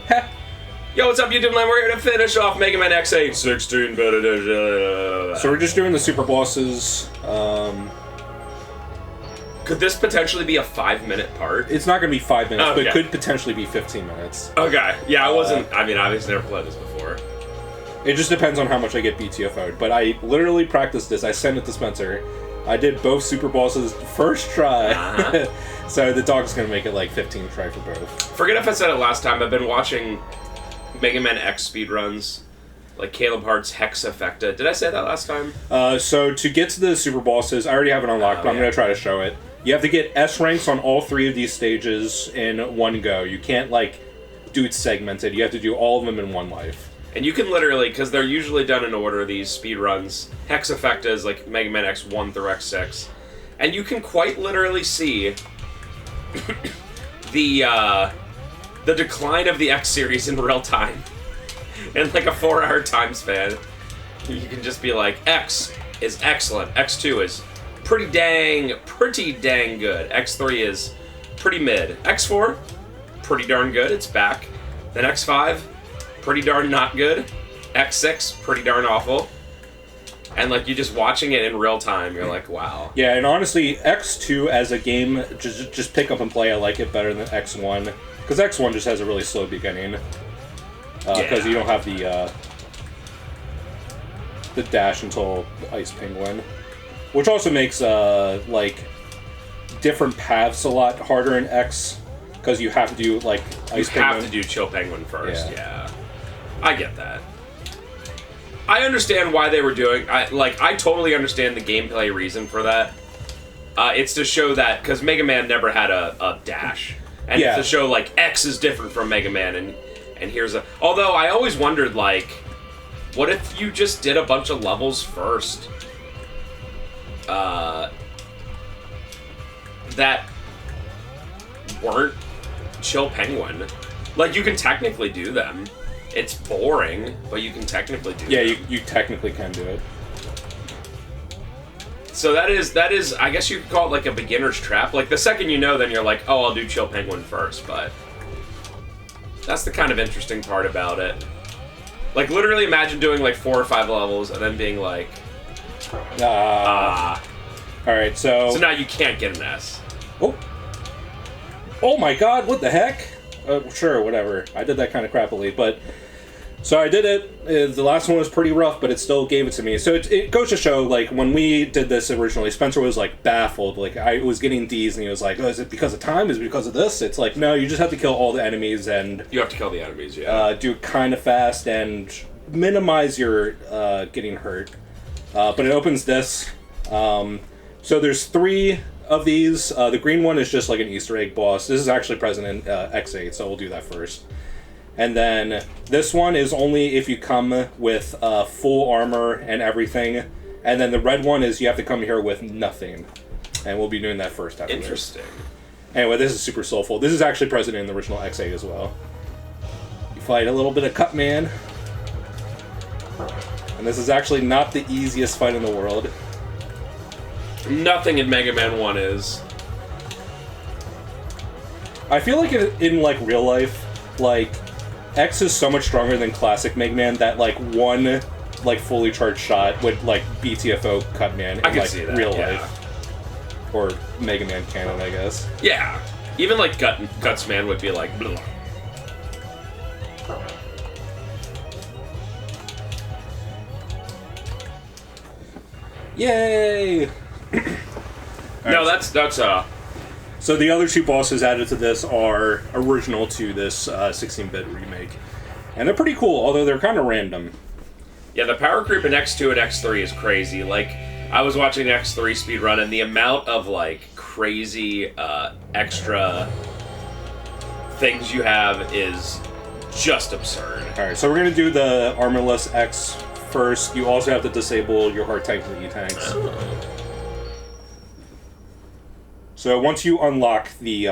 Heh. Yo, what's up, YouTube land? We're here to finish off Mega Man X8 16-bit. So we're just doing the super bosses. Could this potentially be a 5-minute part? It's not going to be 5 minutes, Okay. but it could potentially be 15 minutes. Okay. Yeah, I wasn't... I mean, obviously never played this before. It just depends on how much I get BTFO'd. But I literally practiced this. I sent it to Spencer. I did both super bosses first try. Uh-huh. So the dog's going to make it like 15 try for both. Forget if I said it last time. I've been watching Mega Man X speedruns. Like Caleb Hart's Hexafecta. Did I say that last time? So to get to the super bosses, I already have it unlocked, but I'm going to try to show it. You have to get S ranks on all 3 of these stages in one go. You can't, like, do it segmented. You have to do all of them in one life. And you can literally, because they're usually done in order, these speedruns. Hexafecta is like Mega Man X1 through X6. And you can quite literally see the decline of the X series in real time. In like a 4-hour time span. You can just be like, X is excellent. X2 is pretty dang good. X3 is pretty mid. X4, pretty darn good. It's back. Then X5, pretty darn not good. X6, pretty darn awful. And like you just watching it in real time, you're like, wow. Yeah, and honestly, X2 as a game, just pick up and play. I like it better than X1 because X1 just has a really slow beginning. Because you don't have the dash until the Ice Penguin, which also makes like different paths a lot harder in X because you have to do like Ice Penguin. You have to do Chill Penguin first. Yeah, I get that. I understand why they were doing. I totally understand the gameplay reason for that. It's to show that because Mega Man never had a dash, and it's to show like X is different from Mega Man and here's a... Although, I always wondered, like, what if you just did a bunch of levels first? That weren't Chill Penguin. Like, you can technically do them. It's boring, but you can technically do them. Yeah, you technically can do it. So that is, I guess you could call it like a beginner's trap. Like, the second you know, then you're like, oh, I'll do Chill Penguin first, but... That's the kind of interesting part about it. Like, literally imagine doing, like, 4 or 5 levels and then being like... Alright, so... So now you can't get an S. Oh! Oh my god, what the heck? Sure, whatever. I did that kind of crappily, but... So I did it. The last one was pretty rough, but it still gave it to me. So it goes to show, like, when we did this originally, Spencer was, like, baffled. Like, I was getting Ds, and he was like, oh, is it because of time? Is it because of this? It's like, no, you just have to kill all the enemies, and... You have to kill the enemies, yeah. Do it kind of fast, and minimize your getting hurt. But it opens this. So there's 3 of these. The green one is just, like, an Easter egg boss. This is actually present in X8, so we'll do that first. And then this one is only if you come with full armor and everything. And then the red one is you have to come here with nothing. And we'll be doing that first after Interesting. this. Anyway, this is super soulful. This is actually present in the original X8 as well. You fight a little bit of Cutsman. And this is actually not the easiest fight in the world. Nothing in Mega Man 1 is. I feel like in like real life, like... X is so much stronger than classic Mega Man that like one like fully charged shot would like BTFO Cutsman in like see that, real life. Or Mega Man canon, I guess. Yeah. Even like Cutsman would be like blah. Yay! No, that's So the other 2 bosses added to this are original to this 16-bit remake. And they're pretty cool, although they're kind of random. Yeah, the power creep in X2 and X3 is crazy. Like, I was watching the X3 speedrun, and the amount of, like, crazy extra things you have is just absurd. Alright, so we're going to do the armorless X first. You also have to disable your hard tanks and E-tanks. Oh. So once you unlock the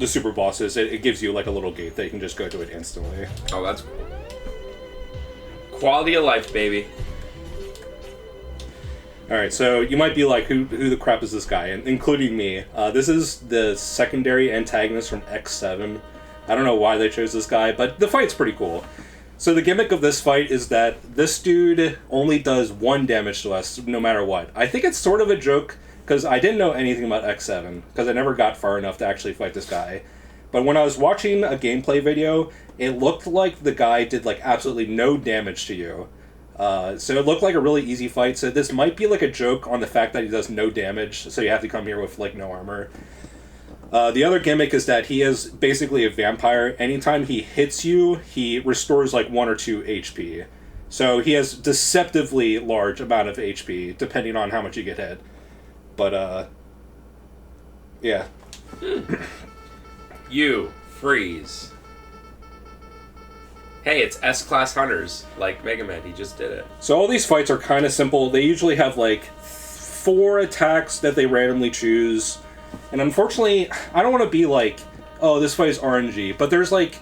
super bosses, it gives you like a little gate that you can just go to it instantly. Oh, that's cool. Quality of life, baby. Alright, so you might be like, who the crap is this guy? And including me. This is the secondary antagonist from X7. I don't know why they chose this guy, but the fight's pretty cool. So the gimmick of this fight is that this dude only does 1 damage to us no matter what. I think it's sort of a joke, because I didn't know anything about X7, because I never got far enough to actually fight this guy. But when I was watching a gameplay video, it looked like the guy did like absolutely no damage to you. So it looked like a really easy fight, so this might be like a joke on the fact that he does no damage, so you have to come here with like no armor. The other gimmick is that he is basically a vampire. Anytime he hits you, he restores like 1 or 2 HP. So he has deceptively large amount of HP, depending on how much you get hit. But, yeah. You freeze. Hey, it's S-Class Hunters, like Mega Man, he just did it. So all these fights are kind of simple. They usually have like 4 attacks that they randomly choose. And unfortunately, I don't want to be like, oh, this fight is RNG, but there's like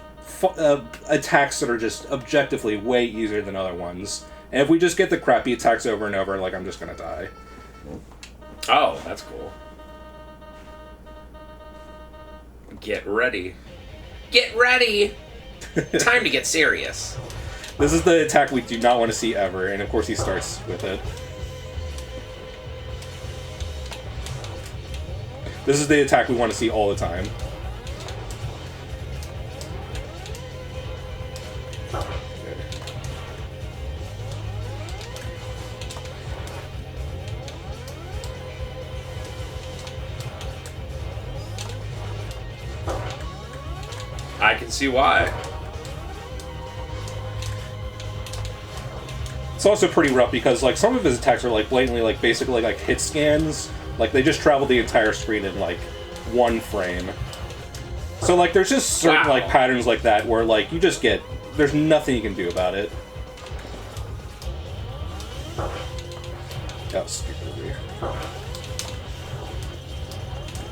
attacks that are just objectively way easier than other ones. And if we just get the crappy attacks over and over, like, I'm just gonna die. Oh, that's cool. Get ready. Get ready! Time to get serious. This is the attack we do not want to see ever, and of course he starts with it. This is the attack we want to see all the time. I can see why. It's also pretty rough because like some of his attacks are like blatantly like basically like hit scans. Like they just travel the entire screen in like 1 frame. So like there's just certain like patterns like that where like you just get there's nothing you can do about it. That was stupid of me.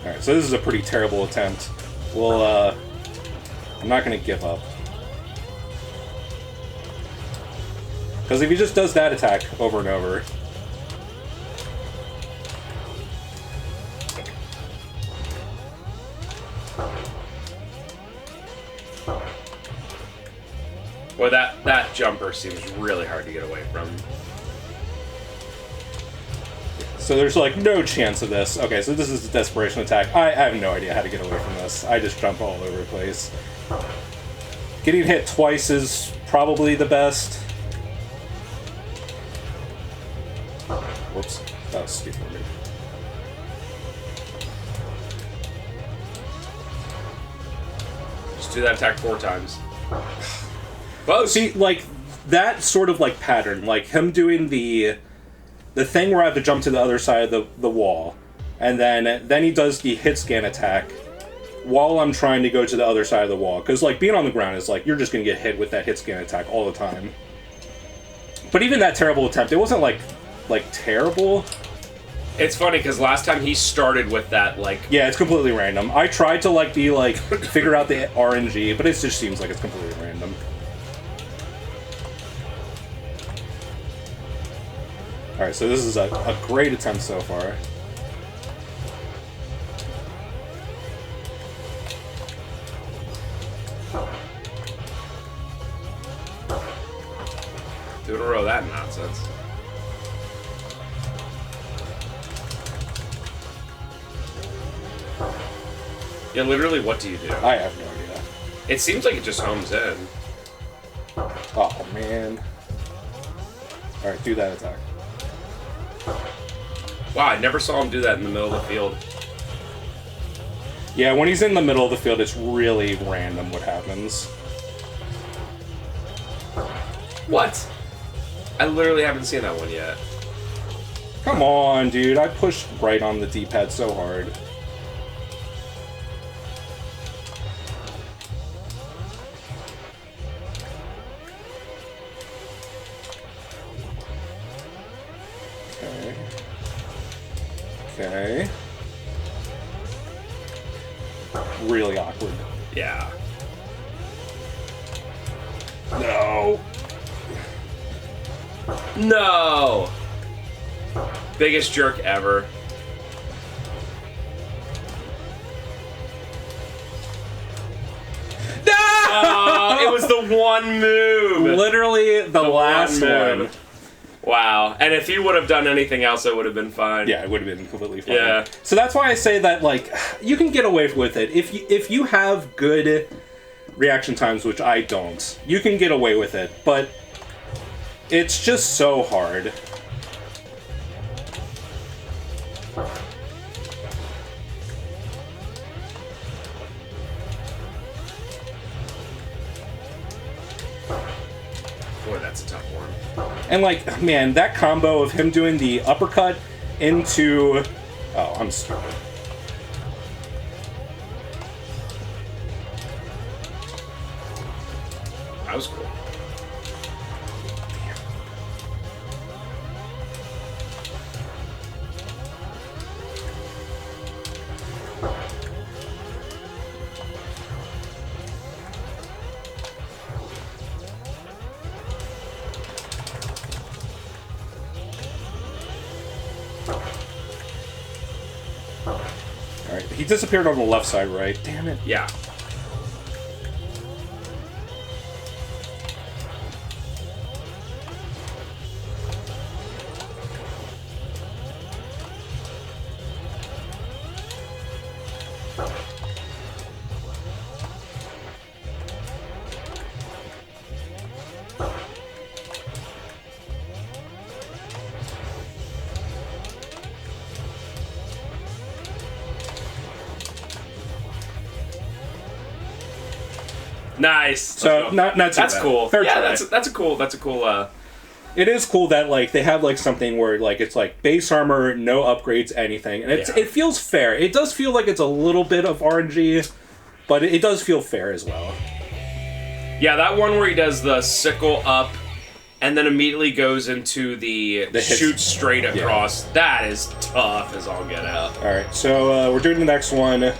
Alright, so this is a pretty terrible attempt. Well, I'm not gonna give up. Because if he just does that attack over and over... Well, that jumper seems really hard to get away from. So there's like no chance of this. Okay, so this is a desperation attack. I have no idea how to get away from this. I just jump all over the place. Getting hit twice is probably the best. Whoops, that was stupid of me. Just do that attack 4 times. Both. See, like, that sort of, like, pattern, like, him doing the thing where I have to jump to the other side of the wall, and then he does the hit scan attack while I'm trying to go to the other side of the wall. Because, like, being on the ground is, like, you're just going to get hit with that hit scan attack all the time. But even that terrible attempt, it wasn't, like terrible. It's funny, because last time he started with that, like... Yeah, it's completely random. I tried to, like, be, like, figure out the RNG, but it just seems like it's completely random. Alright, so this is a great attempt so far. Do in a row, that nonsense. Yeah, literally, what do you do? I have no idea. It seems like it just homes in. Oh, man. Alright, do that attack. Wow, I never saw him do that in the middle of the field. Yeah, when he's in the middle of the field, it's really random what happens. What? I literally haven't seen that one yet. Come on, dude. I pushed right on the D-pad so hard. Okay. Really awkward. Yeah. No. No! Biggest jerk ever. No! one move. Literally the last one. Wow. And if he would have done anything else, it would have been fine. Yeah, it would have been completely fine. Yeah. So that's why I say that, like, you can get away with it. If you have good reaction times, which I don't, you can get away with it. But it's just so hard. Boy, that's a tough one. And, like, man, that combo of him doing the uppercut into... Oh, I'm stupid. That was cool. Alright, he disappeared on the left side, right? Damn it. Yeah. Nice. So, not too That's bad. cool. Fair Yeah, try. that's a cool. It is cool that, like, they have, like, something where, like, it's, like, base armor, no upgrades, anything. And it feels fair. It does feel like it's a little bit of RNG, but it does feel fair as well. Yeah, that one where he does the sickle up and then immediately goes into the shoot straight across. Yeah. That is tough as all get out. Alright, so we're doing the next one.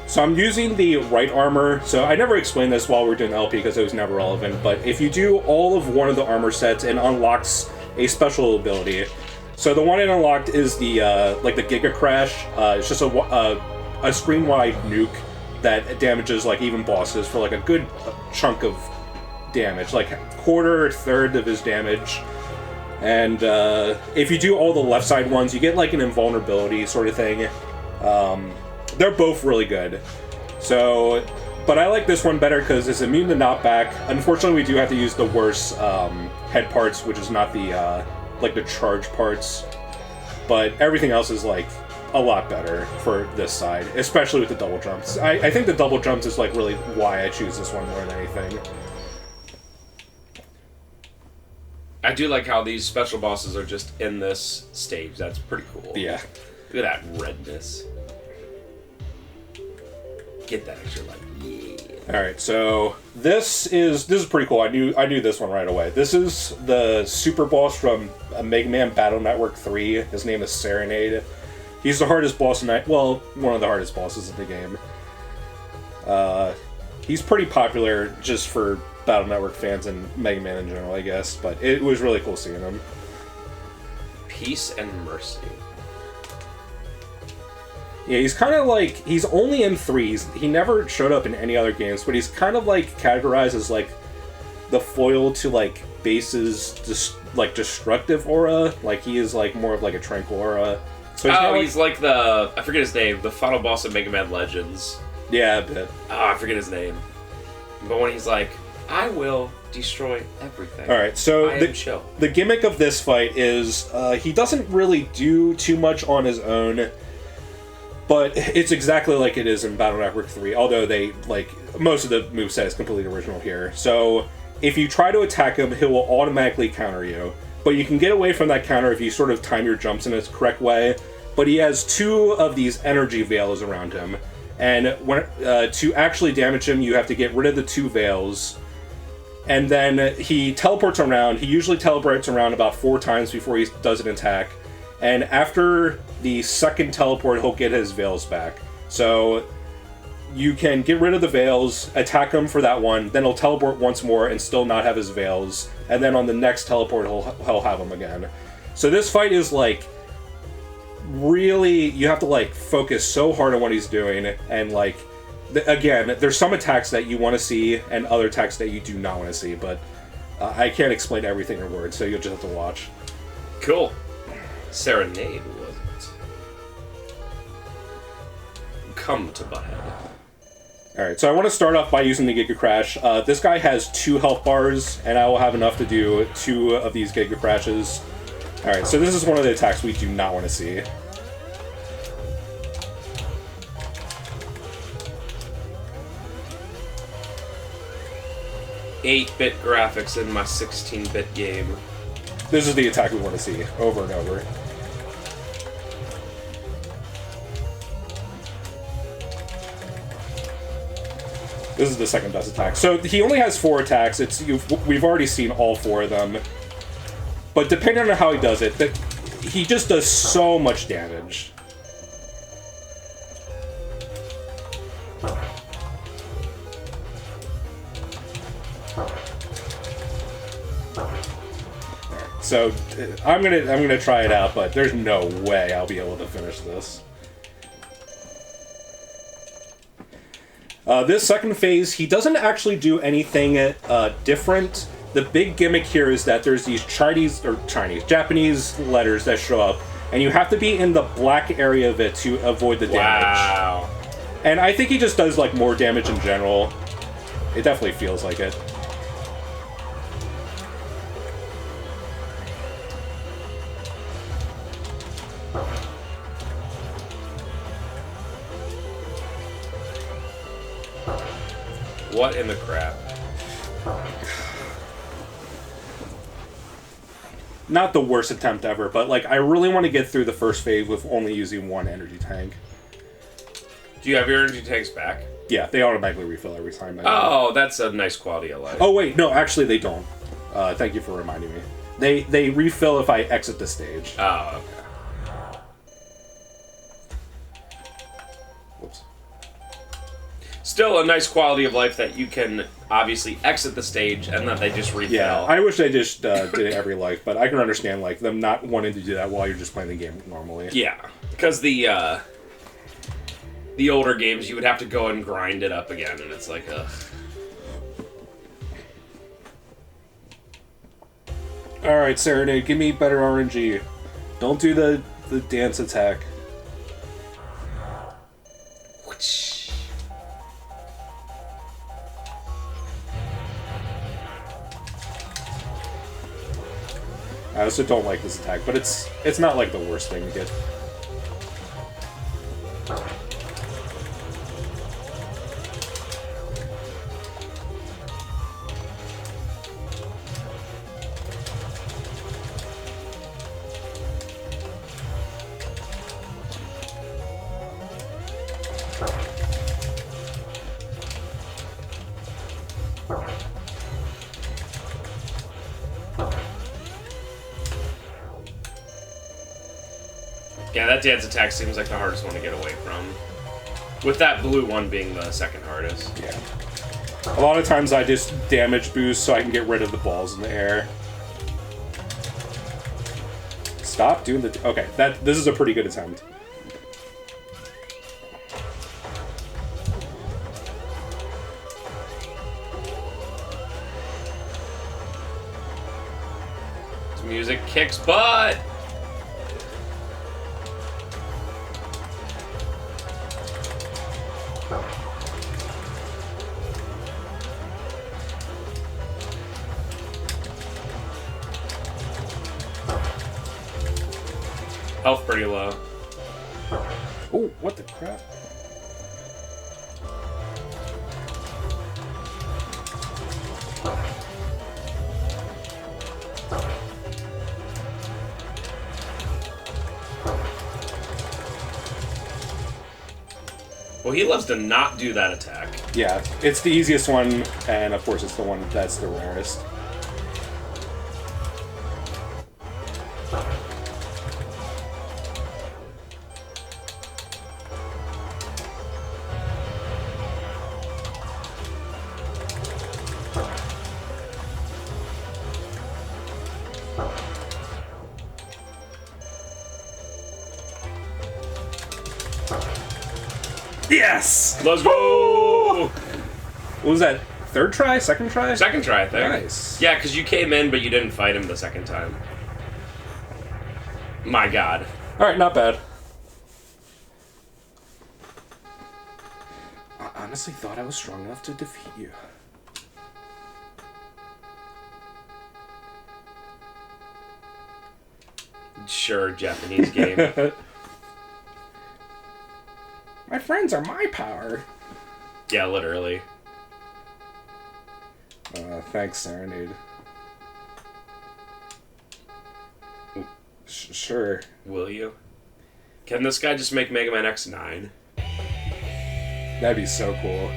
So I'm using the right armor. So I never explained this while we were doing LP because it was never relevant, but if you do all of one of the armor sets, it unlocks a special ability. So the one it unlocked is the like the Giga Crash. It's just a screen-wide nuke that damages like even bosses for like a good chunk of damage, like quarter, third of his damage. And if you do all the left side ones, you get like an invulnerability sort of thing. They're both really good. So, but I like this one better because it's immune to knockback. Unfortunately, we do have to use the worst head parts, which is not the like the charge parts. But everything else is like a lot better for this side, especially with the double jumps. I think the double jumps is like really why I choose this one more than anything. I do like how these special bosses are just in this stage. That's pretty cool. Yeah. Look at that redness. Get that extra light. Yeah. Alright, so this is pretty cool. I knew this one right away. This is the super boss from Mega Man Battle Network 3. His name is Serenade. He's the hardest boss in that, well, one of the hardest bosses in the game. He's pretty popular just for Battle Network fans and Mega Man in general, I guess, but it was really cool seeing him. Peace and Mercy. Yeah, he's kind of like, he's only in 3s. He never showed up in any other games, but he's kind of like categorized as like the foil to like Base's destructive aura. Like he is like more of like a tranquil aura. So he's like the, I forget his name, the final boss of Mega Man Legends. Yeah, a bit. Oh, I forget his name. But when he's like, I will destroy everything. Alright, so the gimmick of this fight is he doesn't really do too much on his own. But it's exactly like it is in Battle Network 3, although they, like, most of the moveset is completely original here. So, if you try to attack him, he will automatically counter you. But you can get away from that counter if you sort of time your jumps in a correct way. But he has 2 of these energy veils around him. And when, to actually damage him, you have to get rid of the 2 veils. And then he teleports around. He usually teleports around about 4 times before he does an attack. And after the second teleport, he'll get his veils back. So you can get rid of the veils, attack him for that one, then he'll teleport once more and still not have his veils. And then on the next teleport, he'll have them again. So this fight is like, really, you have to like focus so hard on what he's doing, and like, again, there's some attacks that you want to see and other attacks that you do not want to see, but I can't explain everything in words, so you'll just have to watch. Cool. Serenade, was it? Come to Butthead. Alright, so I want to start off by using the Giga Crash. This guy has 2 health bars, and I will have enough to do 2 of these Giga Crashes. Alright, so this is one of the attacks we do not want to see. 8-bit graphics in my 16-bit game. This is the attack we want to see, over and over. This is the second best attack. So he only has 4 attacks. We've already seen all 4 of them. But depending on how he does it, he just does so much damage. So I'm gonna try it out, but there's no way I'll be able to finish this. This second phase, he doesn't actually do anything different. The big gimmick here is that there's these Japanese letters that show up, and you have to be in the black area of it to avoid the damage. Wow. And I think he just does like more damage in general. It definitely feels like it. What in the crap? Not the worst attempt ever, but like I really want to get through the first phase with only using 1 energy tank. Do you have your energy tanks back? Yeah, they automatically refill every time. Oh, that's a nice quality of life. Oh wait, no, actually they don't. Thank you for reminding me. They refill if I exit the stage. Oh, okay. Whoops. Still a nice quality of life that you can obviously exit the stage and then they just refill. Yeah, I wish they just did it every life, but I can understand like them not wanting to do that while you're just playing the game normally. Yeah, because the older games you would have to go and grind it up again, and it's like, ugh. All right, Serenade, give me better RNG. Don't do the dance attack. I also don't like this attack, but it's not like the worst thing to get. Yeah, that dance attack seems like the hardest one to get away from. With that blue one being the second hardest. Yeah. A lot of times I just damage boost so I can get rid of the balls in the air. Stop doing the... Okay, this is a pretty good attempt. This music kicks butt! Health pretty low. Oh, what the crap? Well, he loves to not do that attack. Yeah, it's the easiest one, and of course it's the one that's the rarest. Yes! Let's go! What was that? Third try? Second try? Second try, I think. Nice. Yeah, because you came in, but you didn't fight him the second time. My God. Alright, not bad. I honestly thought I was strong enough to defeat you. Sure, Japanese game. My friends are my power. Yeah, literally. Thanks, Serenade. Sure. Will you? Can this guy just make Mega Man X9? That'd be so cool.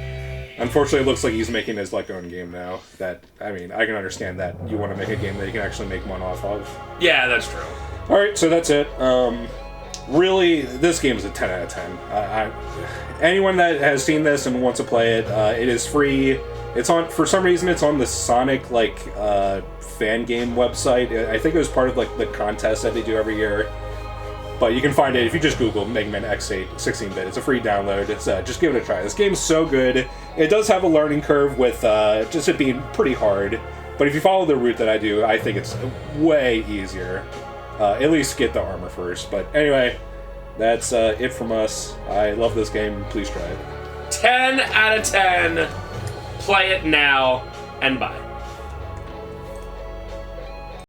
Unfortunately, it looks like he's making his like own game now. That, I mean, I can understand that you want to make a game that you can actually make one off of. Yeah, that's true. All right, so that's it. Really, this game is a 10 out of 10. Anyone that has seen this and wants to play it, it is free. It's on, for some reason, it's on the Sonic like fan game website. I think it was part of like the contest that they do every year. But you can find it if you just Google Mega Man X8 16-bit. It's a free download. It's just give it a try. This game's so good. It does have a learning curve with just it being pretty hard. But if you follow the route that I do, I think it's way easier. At least get the armor first. But anyway, that's it from us. I love this game. Please try it. 10 out of 10. Play it now and bye.